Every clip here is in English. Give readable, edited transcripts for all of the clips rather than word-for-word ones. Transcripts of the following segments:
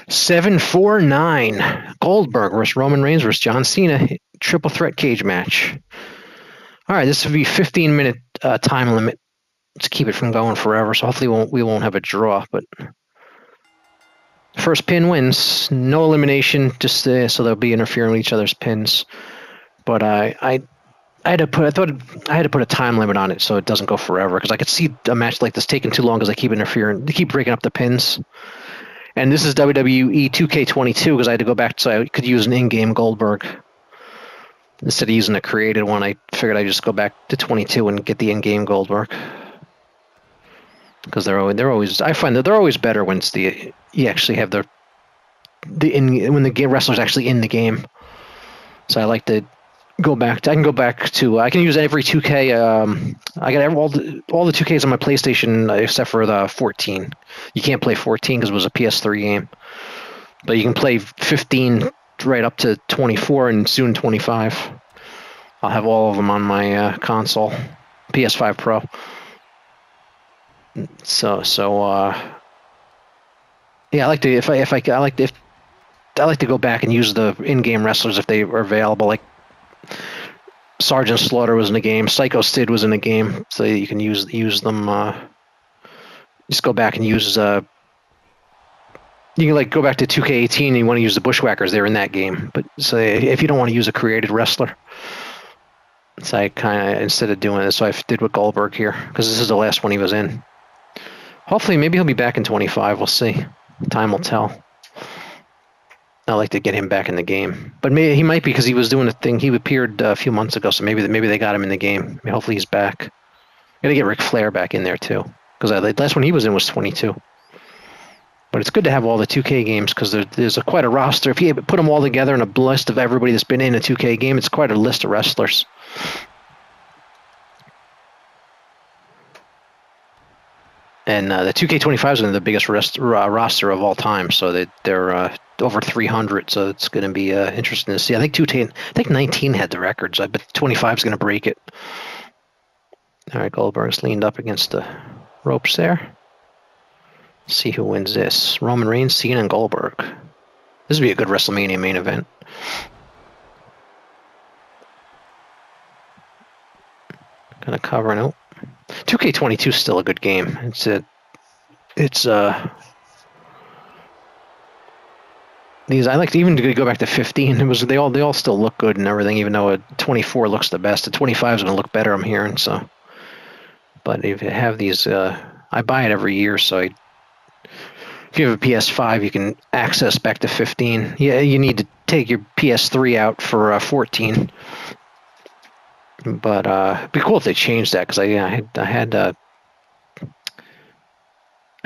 749. Goldberg versus Roman Reigns versus John Cena. Triple threat cage match. All right, this will be 15-minute time limit. Let's keep it from going forever. So hopefully we won't have a draw. But first pin wins. No elimination. Just so they'll be interfering with each other's pins. But I had to put a time limit on it so it doesn't go forever, because I could see a match like this taking too long because I keep interfering. They keep breaking up the pins. And this is WWE 2K22 because I had to go back so I could use an in-game Goldberg. Instead of using a created one, I figured I'd just go back to 22 and get the in-game Goldberg. Because they're always I find that they're always better when you actually have when the wrestler's actually in the game. So I like to go back to, I can use every 2K. I got all the 2Ks on my PlayStation except for the 14. You can't play 14 because it was a PS3 game, but you can play 15 right up to 24 and soon 25. I'll have all of them on my console, PS5 Pro. So yeah, I like to go back and use the in-game wrestlers if they are available. Like Sergeant Slaughter was in the game, Psycho Sid was in the game, so you can use them. Just go back and use. You can go back to 2K18 and you want to use the Bushwhackers. They're in that game, but so if you don't want to use a created wrestler, so I kind of instead of doing this, so I did with Goldberg here because this is the last one he was in. Hopefully, maybe he'll be back in 25. We'll see. Time will tell. I like to get him back in the game, but maybe he might be because he was doing a thing. He appeared a few months ago, so maybe they got him in the game. Hopefully, he's back. Got to get Ric Flair back in there too, because the last one he was in was 22. But it's good to have all the 2K games because there's quite a roster. If you put them all together in a list of everybody that's been in a 2K game, it's quite a list of wrestlers. And the 2K25 is the biggest roster of all time, so they're over 300. So it's going to be interesting to see. I think 19 had the records. I bet 25 is going to break it. All right, Goldberg's leaned up against the ropes there. Let's see who wins this. Roman Reigns, Cena, and Goldberg. This would be a good WrestleMania main event. Kind of covering out. 2K22 is still a good game. These I like to even go back to 15. They all still look good and everything, even though a 24 looks the best. The 25 is going to look better, I'm hearing. So, but if you have these, I buy it every year. So if you have a PS5, you can access back to 15. Yeah, you need to take your PS3 out for 14. But it'd be cool if they changed that because I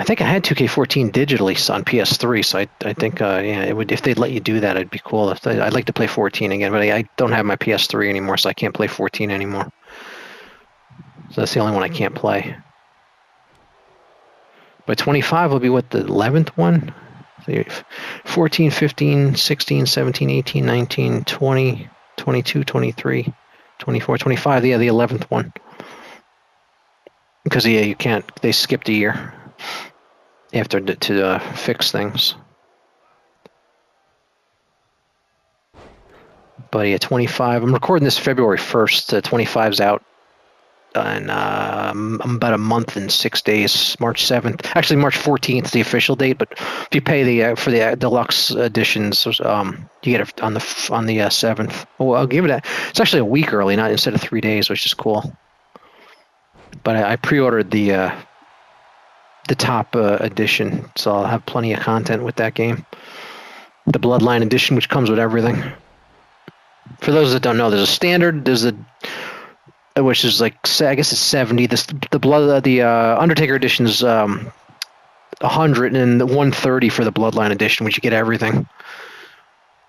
think I had 2K14 digitally on PS3, so I think it would, if they'd let you do that, it'd be cool. I'd like to play 14 again, but I don't have my PS3 anymore, so I can't play 14 anymore. So that's the only one I can't play. But 25 will be what, the 11th one? 14, 15, 16, 17, 18, 19, 20, 22, 23, 24, 25. Yeah, the 11th one. Because you can't. They skipped a year after to fix things. But yeah, 25. I'm recording this February 1st. 25's out in about a month and 6 days. March 7th. Actually, March 14th is the official date. But if you pay for the deluxe editions, you get it on the 7th. Oh, I'll give it it's actually a week early, not instead of 3 days, which is cool. But I pre-ordered the top edition, so I'll have plenty of content with that game. The Bloodline edition, which comes with everything. For those that don't know, there's a standard, which is like, I guess it's 70. The Undertaker edition is 100, and the 130 for the Bloodline edition, which you get everything.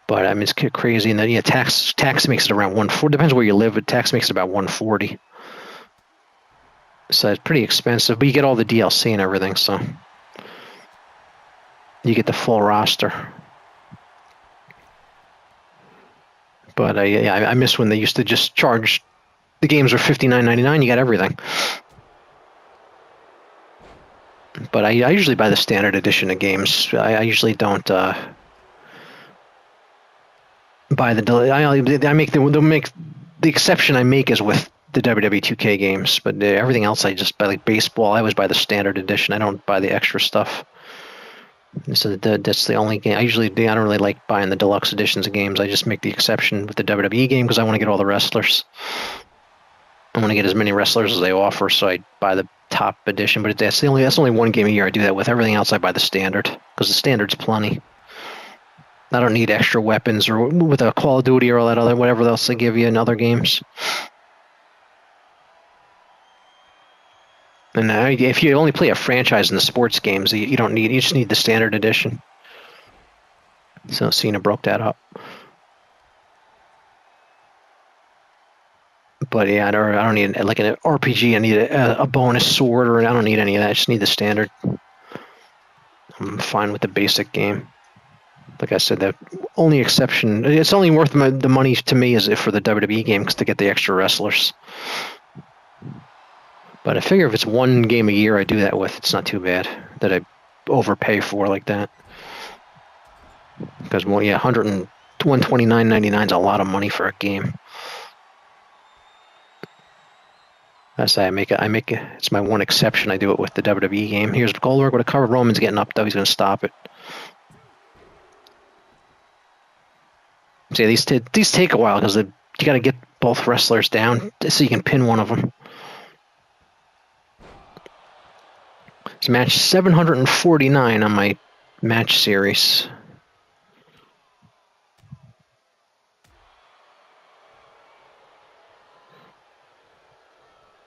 But I mean, it's crazy, and then tax makes it around 140. Depends where you live, but tax makes it about 140. So it's pretty expensive, but you get all the DLC and everything, so you get the full roster. But I miss when they used to just charge. The games were $59.99. You got everything. But I usually buy the standard edition of games. I usually don't buy I make the exception I make is with the WWE 2K games, but everything else I just buy. Like baseball, I always buy the standard edition. I don't buy the extra stuff. So that's the only game. I don't really like buying the deluxe editions of games. I just make the exception with the WWE game because I want to get all the wrestlers. I want to get as many wrestlers as they offer, so I buy the top edition. But that's only one game a year I do that with. Everything else I buy the standard because the standard's plenty. I don't need extra weapons or with a Call of Duty or all that other whatever else they give you in other games. And if you only play a franchise in the sports games, you just need the standard edition. So Cena broke that up. But yeah, I don't need like an RPG. I need a bonus sword, or I don't need any of that. I just need the standard. I'm fine with the basic game. Like I said, the only exception, it's only worth the money to me is for the WWE game because to get the extra wrestlers. But I figure if it's one game a year I do that with, it's not too bad that I overpay for like that. Because, well, yeah, $129.99 is a lot of money for a game. I say it's my one exception. I do it with the WWE game. Here's Goldberg with a cover. Roman's getting up, though. He's going to stop it. See, these take a while because you got to get both wrestlers down so you can pin one of them. It's match 749 on my match series.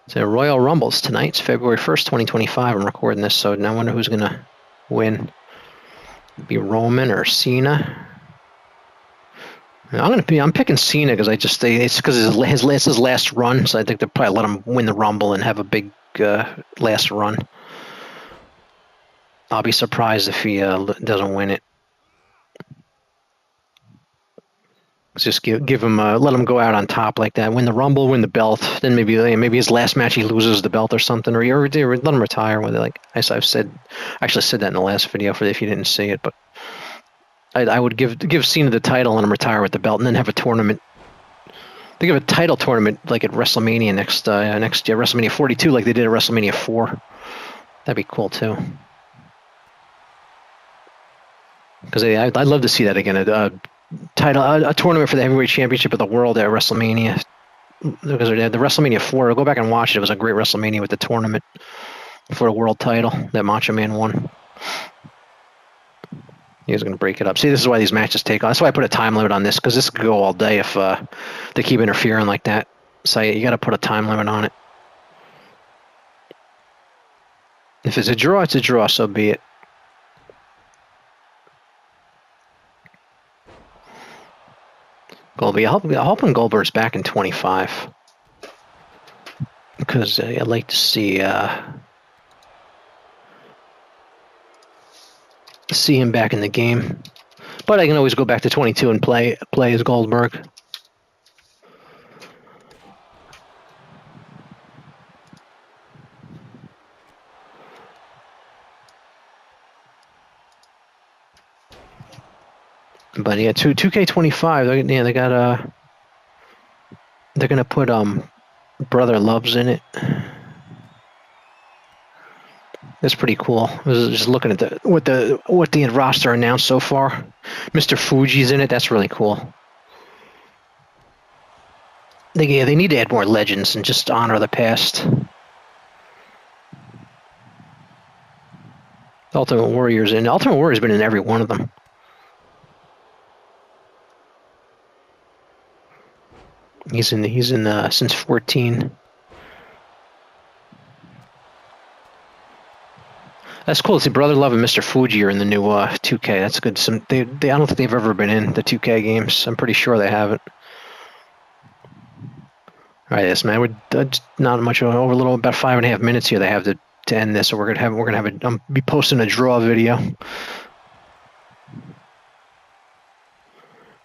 So Royal Rumbles tonight. It's February 1st, 2025. I'm recording this, so now I wonder who's going to win. Be Roman or Cena. I'm picking Cena because it's because it's his last run, so I think they'll probably let him win the Rumble and have a big last run. I'll be surprised if he doesn't win it. Just give him let him go out on top like that. Win the Rumble, win the belt. Then maybe his last match he loses the belt or something, or let him retire with it. Like I actually said that in the last video if you didn't see it, but I would give Cena the title and him retire with the belt, and then have a tournament. They give a title tournament like at WrestleMania next year, WrestleMania 42, like they did at WrestleMania 4. That'd be cool too. Because I'd love to see that again. A tournament for the heavyweight championship of the world at WrestleMania. Because the WrestleMania 4, go back and watch it. It was a great WrestleMania with the tournament for a world title that Macho Man won. He was going to break it up. See, this is why these matches take on. That's why I put a time limit on this, because this could go all day if they keep interfering like that. So you got to put a time limit on it. If it's a draw, it's a draw. So be it. Goldberg. I'm hoping Goldberg's back in 25. Because I'd like to see him back in the game. But I can always go back to 22 and play as Goldberg. But yeah, 2K25. They got they're gonna put Brother Loves in it. That's pretty cool. I was just looking at what the roster announced so far. Mr. Fuji's in it. That's really cool. They need to add more legends and just honor the past. Ultimate Warrior's in. Ultimate Warrior's been in every one of them. He's in since 14. That's cool. See, Brother Love and Mr. Fuji are in the new 2K. That's good. I don't think they've ever been in the 2K games. I'm pretty sure they haven't. All right, yes, man. We're not much over. A little about 5.5 minutes here. They have to end this, so we're gonna have be posting a draw video.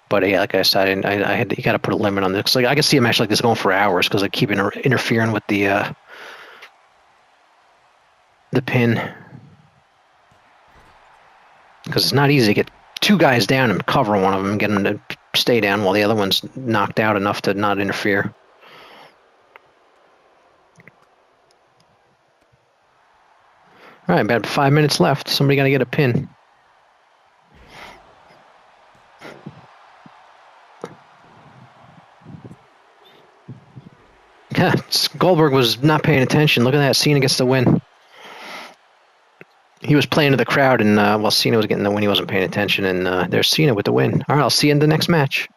But yeah, like I said, you got to put a limit on this. Like I can see a match like this going for hours because I keep interfering with the pin. because it's not easy to get two guys down and cover one of them and get them to stay down while the other one's knocked out enough to not interfere. All right, about 5 minutes left. Somebody got to get a pin. Goldberg was not paying attention. Look at that. Cena gets the win. He was playing to the crowd, and while Cena was getting the win, he wasn't paying attention. And there's Cena with the win. All right, I'll see you in the next match.